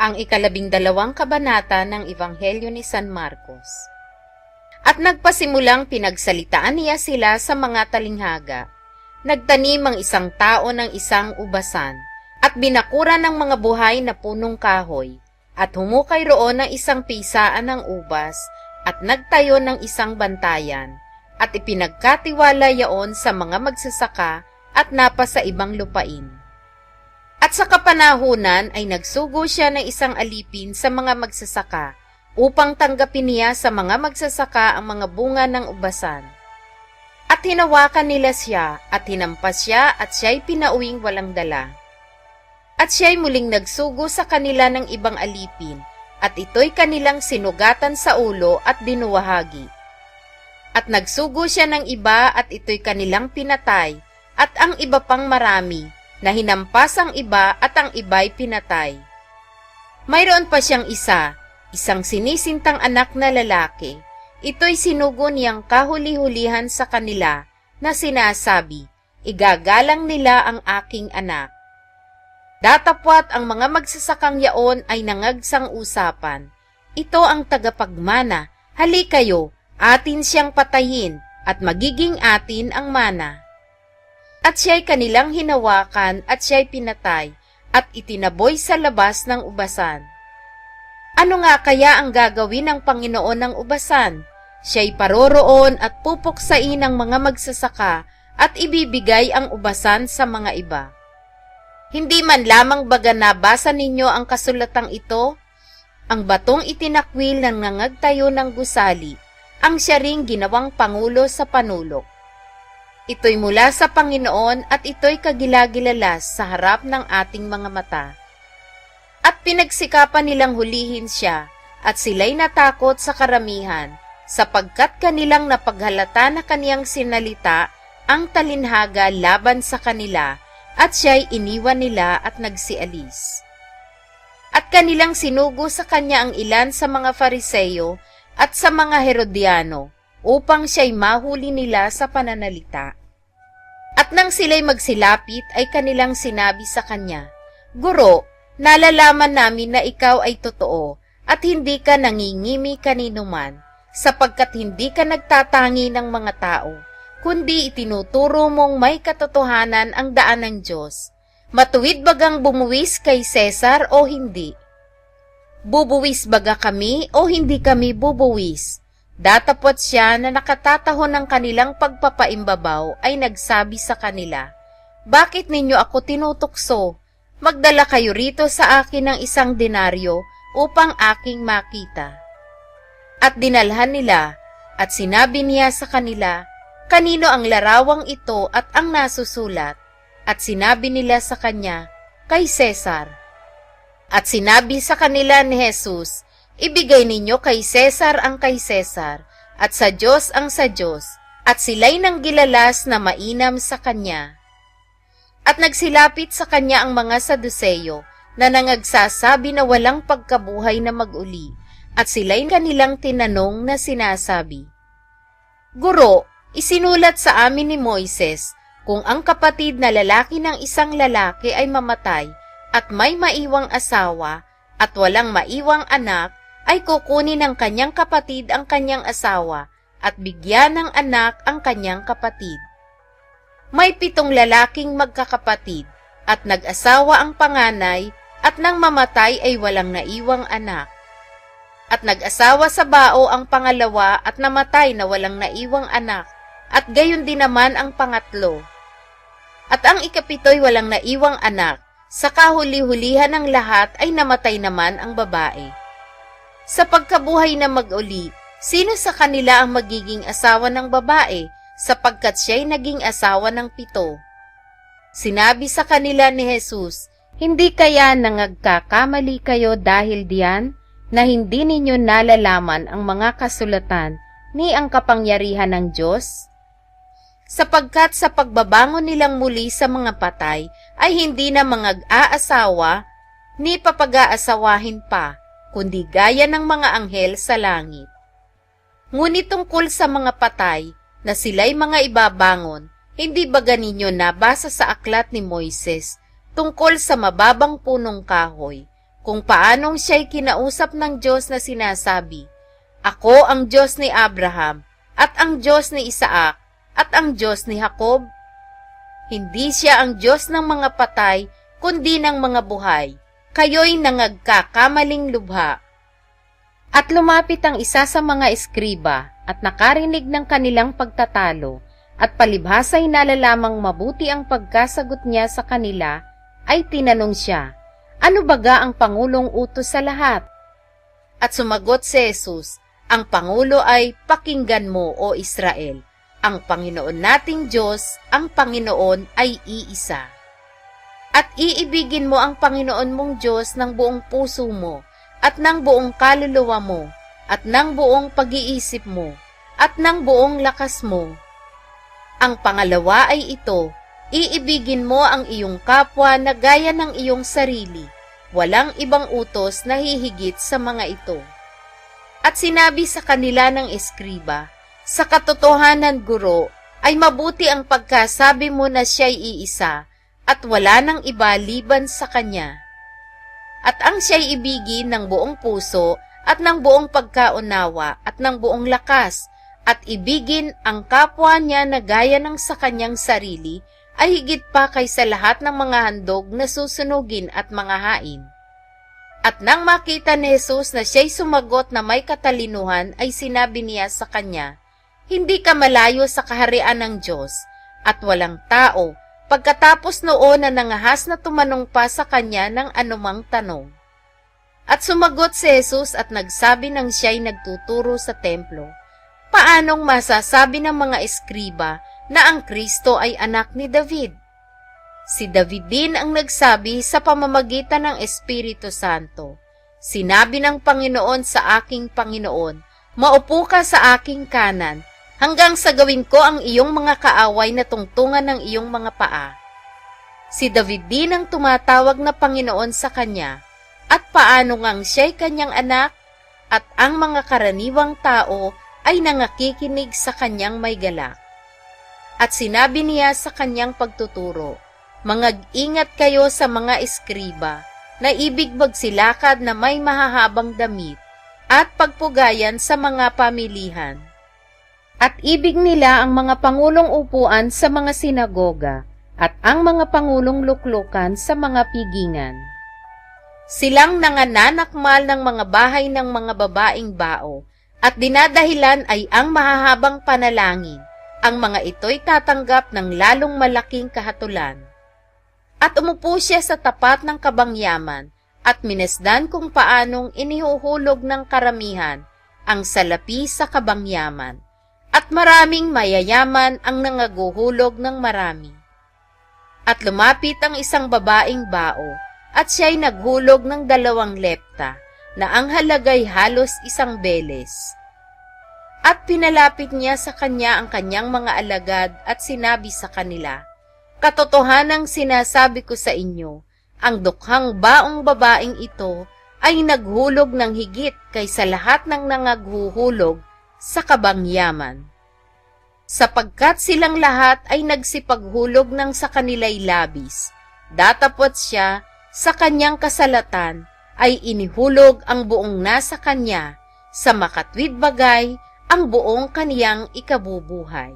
ang 12 kabanata ng Ebanghelyo ni San Marcos. At nagpasimulang pinagsalitaan niya sila sa mga talinghaga. Nagtanim ang isang tao ng isang ubasan, at binakura ng mga buhay na punong kahoy, at humukay roon ng isang pisaan ng ubas, at nagtayo ng isang bantayan, at ipinagkatiwala yaon sa mga magsasaka at napa sa ibang lupain. At sa kapanahunan ay nagsugo siya ng isang alipin sa mga magsasaka upang tanggapin niya sa mga magsasaka ang mga bunga ng ubasan. At hinawakan nila siya at hinampas siya at siya'y pinauwing walang dala. At siya'y muling nagsugo sa kanila ng ibang alipin at ito'y kanilang sinugatan sa ulo at dinuwahagi. At nagsugo siya ng iba at ito'y kanilang pinatay at ang iba pang marami na hinampas ang iba at ang iba'y pinatay. Mayroon pa siyang isang sinisintang anak na lalaki. Ito'y sinugo niyang kahuli-hulihan sa kanila na sinasabi, igagalang nila ang aking anak. Datapwat ang mga magsasakang yaon ay nangagsang usapan. Ito ang tagapagmana, hali kayo, atin siyang patayin at magiging atin ang mana. At siya'y kanilang hinawakan at siya'y pinatay at itinaboy sa labas ng ubasan. Ano nga kaya ang gagawin ng Panginoon ng ubasan? Siya'y paroroon at pupuksain ng mga magsasaka at ibibigay ang ubasan sa mga iba. Hindi man lamang baga nabasa ninyo ang kasulatang ito? Ang batong itinakwil ng nangagtayo ng gusali, ang siya ring ginawang pangulo sa panulok. Ito'y mula sa Panginoon at ito'y kagilagilalas sa harap ng ating mga mata. At pinagsikapan nilang hulihin siya, at sila'y natakot sa karamihan, sapagkat kanilang napaghalata na kaniyang sinalita ang talinhaga laban sa kanila, at siya'y iniwan nila at nagsialis. At kanilang sinugo sa kanya ang ilan sa mga Fariseyo at sa mga Herodiano, upang siya'y mahuli nila sa pananalita. At nang sila'y magsilapit ay kanilang sinabi sa kanya, Guro, nalalaman namin na ikaw ay totoo at hindi ka nangingimi kaninuman, sapagkat hindi ka nagtatangi ng mga tao, kundi itinuturo mong may katotohanan ang daan ng Diyos. Matuwid bagang bumuwis kay Cesar o hindi? Bubuwis baga kami o hindi kami bubuwis? Datapwat siya na nakatatahon ng kanilang pagpapaimbabaw ay nagsabi sa kanila, Bakit ninyo ako tinutukso? Magdala kayo rito sa akin ng 1 denaryo upang aking makita. At dinalhan nila, at sinabi niya sa kanila, kanino ang larawang ito at ang nasusulat? At sinabi nila sa kanya, kay Cesar. At sinabi sa kanila ni Jesus, ibigay ninyo kay Cesar ang kay Cesar, at sa Diyos ang sa Diyos, at sila'y nanggilalas na mainam sa kanya. At nagsilapit sa kanya ang mga Saduseyo na nangagsasabi na walang pagkabuhay na mag-uli, at sila'y kanilang tinanong na sinasabi, Guro, isinulat sa amin ni Moises kung ang kapatid na lalaki ng isang lalaki ay mamatay at may maiwang asawa at walang maiwang anak, ay kukunin ng kanyang kapatid ang kanyang asawa at bigyan ng anak ang kanyang kapatid. May 7 lalaking magkakapatid, at nag-asawa ang panganay, at nang mamatay ay walang naiwang anak. At nag-asawa sa bao ang pangalawa, at namatay na walang naiwang anak, at gayon din naman ang pangatlo. At ang ikapito'y walang naiwang anak, sa kahuli-hulihan ng lahat ay namatay naman ang babae. Sa pagkabuhay na mag-uli, sino sa kanila ang magiging asawa ng babae, sapagkat siya'y naging asawa ng 7. Sinabi sa kanila ni Jesus, hindi kaya nangagkakamali kayo dahil diyan na hindi ninyo nalalaman ang mga kasulatan ni ang kapangyarihan ng Diyos? Sapagkat sa pagbabangon nilang muli sa mga patay ay hindi na mangag-aasawa ni papag-aasawahin pa, kundi gaya ng mga anghel sa langit. Ngunit tungkol sa mga patay, na sila'y mga ibabangon, hindi ba ganinyo nabasa sa aklat ni Moises tungkol sa mababang punong kahoy, kung paanong siya'y kinausap ng Diyos na sinasabi, "Ako ang Diyos ni Abraham, at ang Diyos ni Isaac, at ang Diyos ni Jacob"? Hindi siya ang Diyos ng mga patay, kundi ng mga buhay. Kayo'y nangagkakamaling lubha. At lumapit ang isa sa mga eskriba at nakarinig ng kanilang pagtatalo, at palibhasa'y nalalamang mabuti ang pagkasagot niya sa kanila, ay tinanong siya, "Ano baga ang Pangulong utos sa lahat?" At sumagot si Jesus, "Ang Pangulo ay, pakinggan mo, O Israel, ang Panginoon nating Diyos, ang Panginoon ay iisa. At iibigin mo ang Panginoon mong Diyos ng buong puso mo, at ng buong kaluluwa mo, at ng buong pag-iisip mo, at ng buong lakas mo. Ang pangalawa ay ito, iibigin mo ang iyong kapwa na gaya ng iyong sarili. Walang ibang utos na hihigit sa mga ito." At sinabi sa kanila ng eskriba, "Sa katotohanan, Guro, ay mabuti ang pagkasabi mo na siya'y iisa, at wala nang iba liban sa kanya. At ang siya'y ibigin ng buong puso, at ng buong pagkaunawa, at ng buong lakas, at ibigin ang kapwa niya na gaya ng sa kanyang sarili, ay higit pa kaysa lahat ng mga handog na susunugin at mga hain." At nang makita ni Jesus na siya'y sumagot na may katalinuhan, ay sinabi niya sa kanya, "Hindi ka malayo sa kaharian ng Diyos." At walang tao, pagkatapos noon na nangahas na tumanong pa sa kanya ng anumang tanong. At sumagot si Jesus at nagsabi nang siya'y nagtuturo sa templo, "Paanong masasabi ng mga eskriba na ang Kristo ay anak ni David? Si David din ang nagsabi sa pamamagitan ng Espiritu Santo, 'Sinabi ng Panginoon sa aking Panginoon, maupo ka sa aking kanan, hanggang sa gawin ko ang iyong mga kaaway na tungtungan ng iyong mga paa.' Si David din ang tumatawag na Panginoon sa kanya, at paano ngang siya'y kanyang anak, at ang mga karaniwang tao ay nangakikinig sa kanyang may galak." At sinabi niya sa kanyang pagtuturo, "Mangag-ingat kayo sa mga eskriba, na ibig magsilakad na may mahahabang damit, at pagpugayan sa mga pamilihan. At ibig nila ang mga pangulong upuan sa mga sinagoga, at ang mga pangulong luklukan sa mga pigingan. Silang nangananakmal ng mga bahay ng mga babaeng bao, at dinadahilan ay ang mahahabang panalangin. Ang mga ito'y tatanggap ng lalong malaking kahatulan." At umupo siya sa tapat ng kabangyaman, at minasdan kung paanong inihuhulog ng karamihan ang salapi sa kabangyaman, at maraming mayayaman ang nangaguhulog ng marami. At lumapit ang isang babaeng bao, at siya'y naghulog ng 2 lepta, na ang halagay halos 1 beles. At pinalapit niya sa kanya ang kanyang mga alagad at sinabi sa kanila, "Katotohanang sinasabi ko sa inyo, ang dukhang baong babaeng ito ay naghulog ng higit kaysa lahat ng nangaghuhulog sa kabangyaman. Sapagkat silang lahat ay nagsipaghulog ng sa kanila'y labis, datapot siya sa kanyang kasalatan ay inihulog ang buong nasa kanya, sa makatwid bagay ang buong kaniyang ikabubuhay."